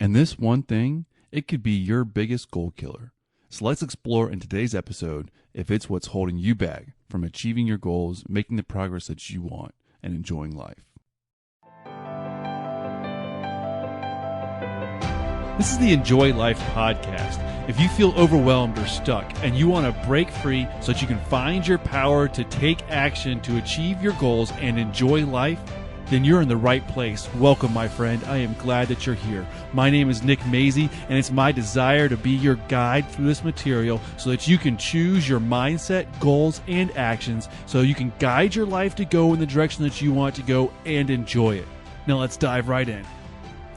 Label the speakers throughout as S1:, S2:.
S1: And this one thing, it could be your biggest goal killer. So let's explore in today's episode if it's what's holding you back from achieving your goals, making the progress that you want, and enjoying life.
S2: This is the Enjoy Life podcast. If you feel overwhelmed or stuck and you want to break free so that you can find your power to take action to achieve your goals and enjoy life, then you're in the right place. Welcome, my friend. I am glad that you're here. My name is Nick Mazie, and it's my desire to be your guide through this material so that you can choose your mindset, goals, and actions so you can guide your life to go in the direction that you want to go and enjoy it. Now let's dive right in.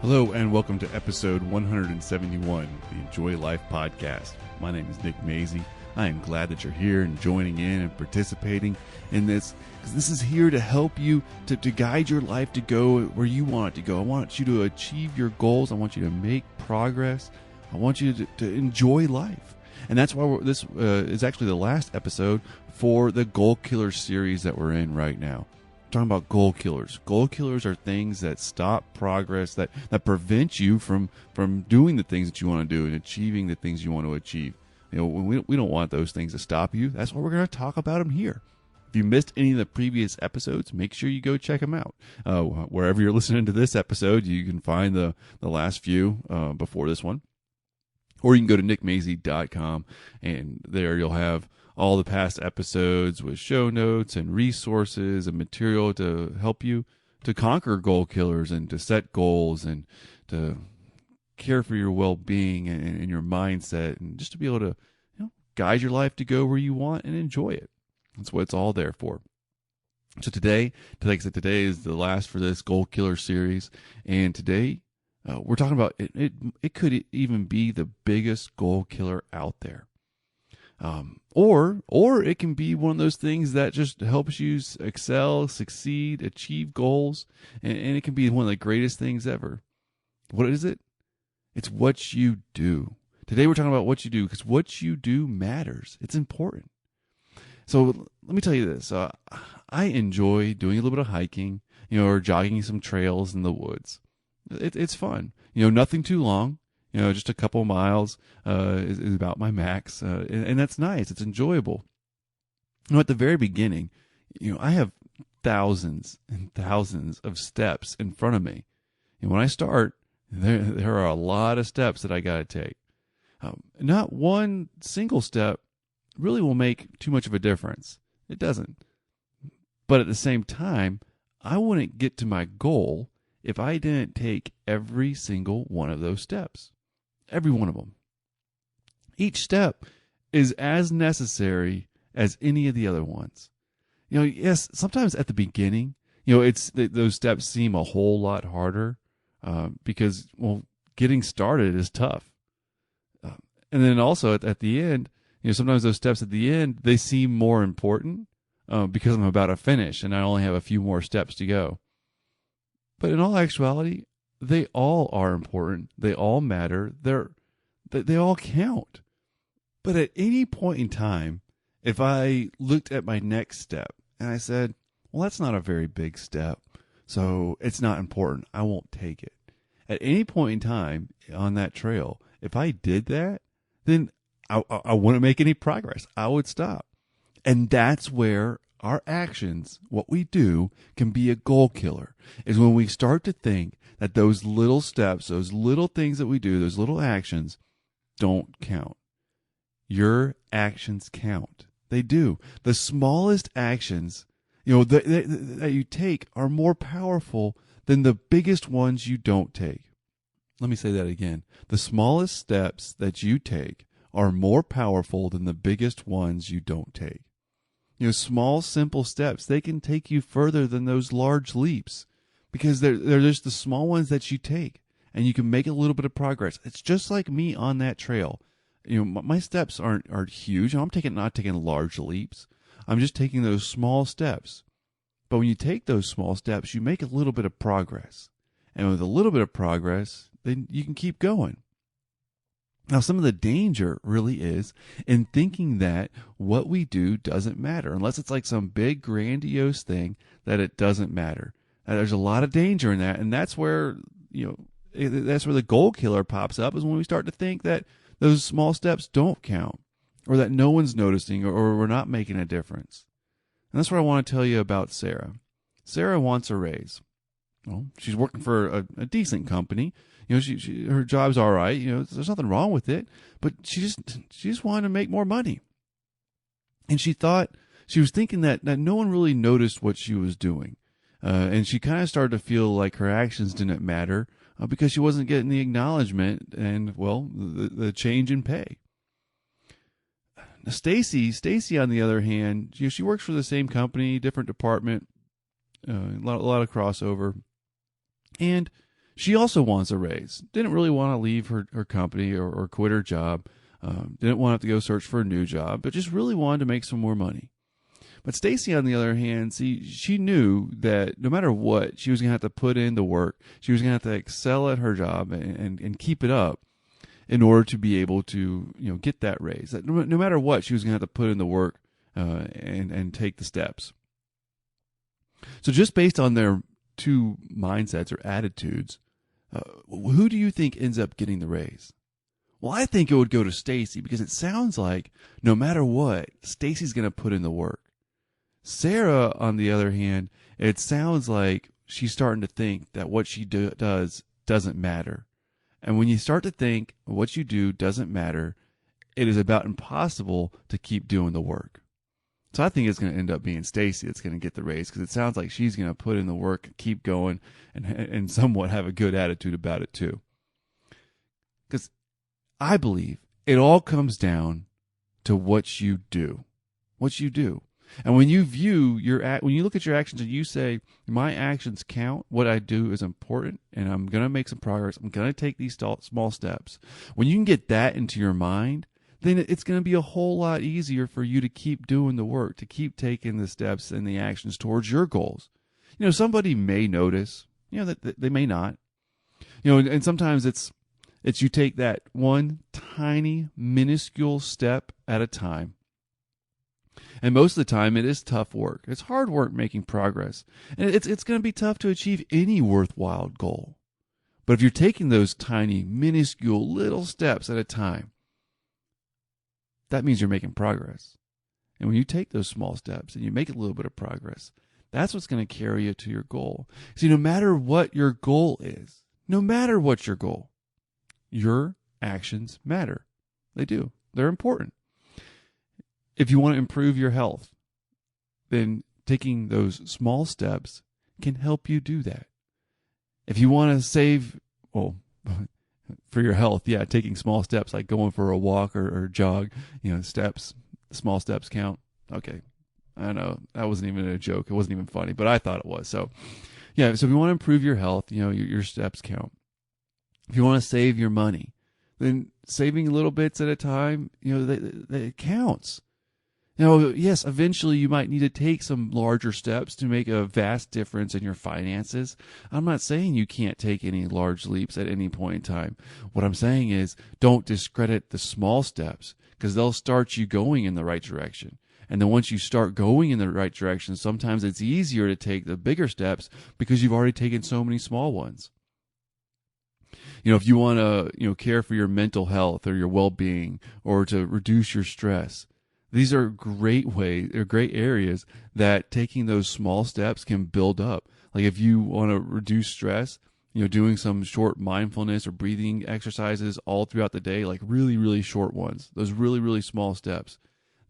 S1: Hello and welcome to episode 171 of the Enjoy Life podcast. My name is Nick Mazie. I am glad that you're here and joining in and participating in this, because this is here to help you to guide your life to go where you want it to go. I want you to achieve your goals. I want you to make progress. I want you to enjoy life. And that's why this is actually the last episode for the Goal Killer series that we're in right now. Talking about goal killers. Goal killers are things that stop progress, that prevent you from doing the things that you want to do and achieving the things you want to achieve. You know, we don't want those things to stop you. That's why we're going to talk about them here. If you missed any of the previous episodes, make sure you go check them out. Wherever you're listening to this episode, you can find the last few before this one. Or you can go to nickmazie.com, and there you'll have all the past episodes with show notes and resources and material to help you to conquer goal killers and to set goals and to care for your well-being and your mindset, and just to be able to guide your life to go where you want and enjoy it. That's what it's all there for. So today is the last for this Goal Killer series, and today we're talking about it could even be the biggest goal killer out there. Or it can be one of those things that just helps you excel, succeed, achieve goals, and it can be one of the greatest things ever. What is it? It's what you do. Today we're talking about what you do, because what you do matters. It's important. So let me tell you this. I enjoy doing a little bit of hiking, or jogging some trails in the woods. It's fun. Nothing too long. Just a couple miles is about my max, and that's nice. It's enjoyable. At the very beginning, I have thousands and thousands of steps in front of me. And when I start, there are a lot of steps that I got to take. Not one single step really will make too much of a difference. It doesn't. But at the same time, I wouldn't get to my goal if I didn't take every single one of those steps. Every one of them. Each step is as necessary as any of the other ones. Yes, sometimes at the beginning, those steps seem a whole lot harder because, getting started is tough. And then also at the end, sometimes those steps at the end, they seem more important because I'm about to finish and I only have a few more steps to go. But in all actuality, they all are important. They all matter. They all count. But at any point in time, if I looked at my next step and I said, well, that's not a very big step, so it's not important, I won't take it. At any point in time on that trail, if I did that, then I wouldn't make any progress. I would stop. And that's where our actions, what we do, can be a goal killer, is when we start to think that those little steps, those little things that we do, those little actions don't count. Your actions count. They do. The smallest actions, that you take are more powerful than the biggest ones you don't take. Let me say that again. The smallest steps that you take are more powerful than the biggest ones you don't take. Small, simple steps, they can take you further than those large leaps because they're just the small ones that you take, and you can make a little bit of progress. It's just like me on that trail. My steps aren't huge. I'm not taking large leaps. I'm just taking those small steps. But when you take those small steps, you make a little bit of progress. And with a little bit of progress, then you can keep going. Now, some of the danger really is in thinking that what we do doesn't matter, unless it's like some big grandiose thing that it doesn't matter. There's a lot of danger in that, and that's where, that's where the goal killer pops up, is when we start to think that those small steps don't count, or that no one's noticing, or we're not making a difference. And that's what I want to tell you about Sarah. Sarah wants a raise. Well, she's working for a decent company. Her job's all right. There's nothing wrong with it, but she just wanted to make more money. And she was thinking that no one really noticed what she was doing. And she kind of started to feel like her actions didn't matter because she wasn't getting the acknowledgement and, well, the change in pay. Stacy, on the other hand, she works for the same company, different department, a lot of crossover. And she also wants a raise. Didn't really want to leave her company or quit her job. Didn't want to have to go search for a new job, but just really wanted to make some more money. But Stacy, on the other hand, she knew that no matter what, she was going to have to put in the work. She was going to have to excel at her job and keep it up in order to be able to get that raise. That no matter what, she was going to have to put in the work and take the steps. So just based on their two mindsets or attitudes, who do you think ends up getting the raise? Well, I think it would go to Stacy, because it sounds like no matter what, Stacy's going to put in the work. Sarah, on the other hand, it sounds like she's starting to think that what she does doesn't matter. And when you start to think what you do doesn't matter, it is about impossible to keep doing the work. So I think it's going to end up being Stacy that's going to get the raise, because it sounds like she's going to put in the work, keep going, and somewhat have a good attitude about it too. Because I believe it all comes down to what you do. What you do. And when you when you look at your actions and you say, my actions count, what I do is important, and I'm going to make some progress, I'm going to take these small steps. When you can get that into your mind, then it's going to be a whole lot easier for you to keep doing the work, to keep taking the steps and the actions towards your goals. Somebody may notice, that they may not. And sometimes it's you take that one tiny, minuscule step at a time. And most of the time, it is tough work. It's hard work making progress. And it's going to be tough to achieve any worthwhile goal. But if you're taking those tiny, minuscule, little steps at a time, that means you're making progress. And when you take those small steps and you make a little bit of progress, that's what's going to carry you to your goal. See, no matter what your goal is, your actions matter. They do. They're important. If you want to improve your health, then taking those small steps can help you do that. If you want to save, for your health, taking small steps like going for a walk or jog, small steps count. Okay. I know that wasn't even a joke. It wasn't even funny, but I thought it was. So if you want to improve your health, your steps count. If you want to save your money, then saving little bits at a time, it counts. Yes, eventually you might need to take some larger steps to make a vast difference in your finances. I'm not saying you can't take any large leaps at any point in time. What I'm saying is, don't discredit the small steps, because they'll start you going in the right direction. And then once you start going in the right direction, sometimes it's easier to take the bigger steps because you've already taken so many small ones. If you want to, care for your mental health or your well-being, or to reduce your stress, these are great areas that taking those small steps can build up. Like if you want to reduce stress, doing some short mindfulness or breathing exercises all throughout the day, like really, really short ones, those really, really small steps,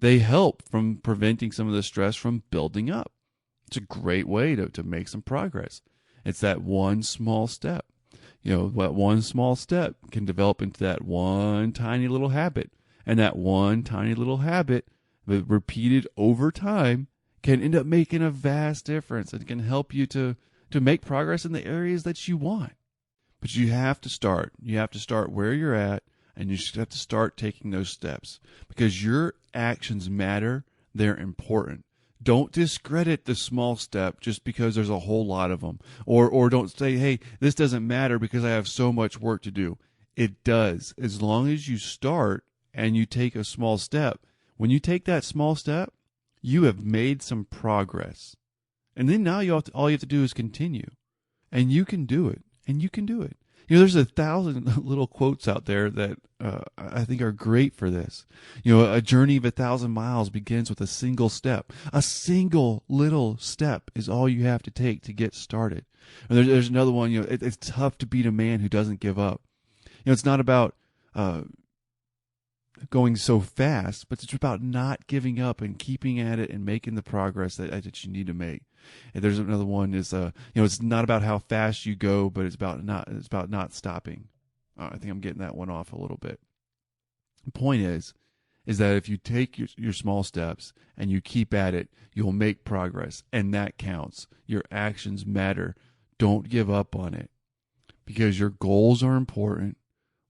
S1: they help from preventing some of the stress from building up. It's a great way to make some progress. It's that one small step. That one small step can develop into that one tiny little habit. And that one tiny little habit, repeated over time, can end up making a vast difference. It can help you to make progress in the areas that you want. But you have to start. You have to start where you're at, and you just have to start taking those steps. Because your actions matter. They're important. Don't discredit the small step just because there's a whole lot of them. Or don't say, hey, this doesn't matter because I have so much work to do. It does. As long as you start and you take a small step. When you take that small step, you have made some progress. And then now all you have to do is continue. And you can do it. And you can do it. There's 1,000 little quotes out there that I think are great for this. A journey of 1,000 miles begins with a single step. A single little step is all you have to take to get started. And there's another one, it's tough to beat a man who doesn't give up. It's not about going so fast, but it's about not giving up and keeping at it and making the progress that you need to make. And there's another one is it's not about how fast you go, but it's about not stopping. I think I'm getting that one off a little bit. The point is that if you take your small steps and you keep at it, you'll make progress, and that counts. Your actions matter. Don't give up on it, because your goals are important.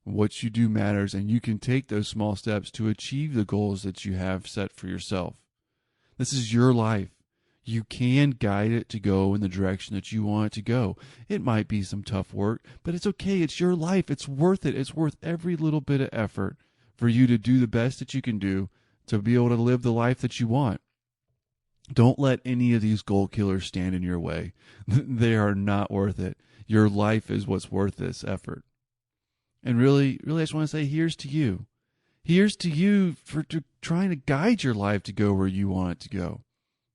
S1: What you do matters, and you can take those small steps to achieve the goals that you have set for yourself. This is your life. You can guide it to go in the direction that you want it to go. It might be some tough work, but it's okay. It's your life. It's worth it. It's worth every little bit of effort for you to do the best that you can do to be able to live the life that you want. Don't let any of these goal killers stand in your way. They are not worth it. Your life is what's worth this effort. And really, I just want to say, here's to you. Here's to you for trying to guide your life to go where you want it to go.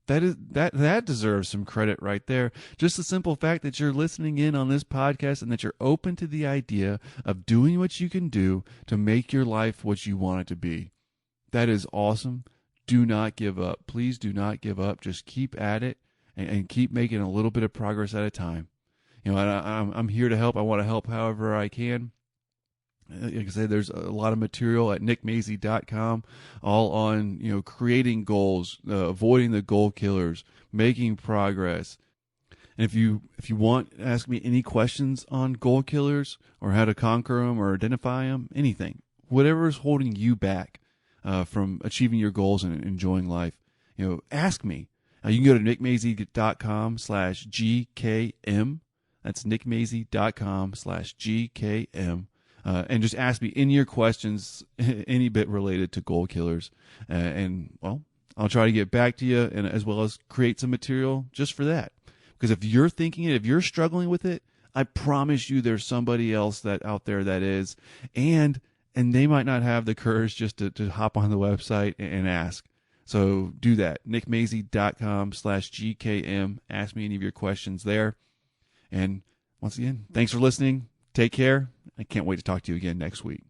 S1: That deserves some credit right there. Just the simple fact that you're listening in on this podcast and that you're open to the idea of doing what you can do to make your life what you want it to be. That is awesome. Do not give up. Please do not give up. Just keep at it and keep making a little bit of progress at a time. I'm here to help. I want to help however I can. Like I say, there's a lot of material at nickmazy.com, all on creating goals, avoiding the goal killers, making progress. And if you want to ask me any questions on goal killers or how to conquer them or identify them, anything, whatever is holding you back from achieving your goals and enjoying life, ask me. You can go to nickmazy.com/GKM. That's nickmazy.com/GKM. And just ask me any of your questions, any bit related to goal killers. I'll try to get back to you, and as well as create some material just for that. Because if you're thinking it, if you're struggling with it, I promise you there's somebody else that out there that is, and they might not have the courage just to hop on the website and ask. So do that. nickmazy.com/GKM. Ask me any of your questions there. And once again, thanks for listening. Take care. I can't wait to talk to you again next week.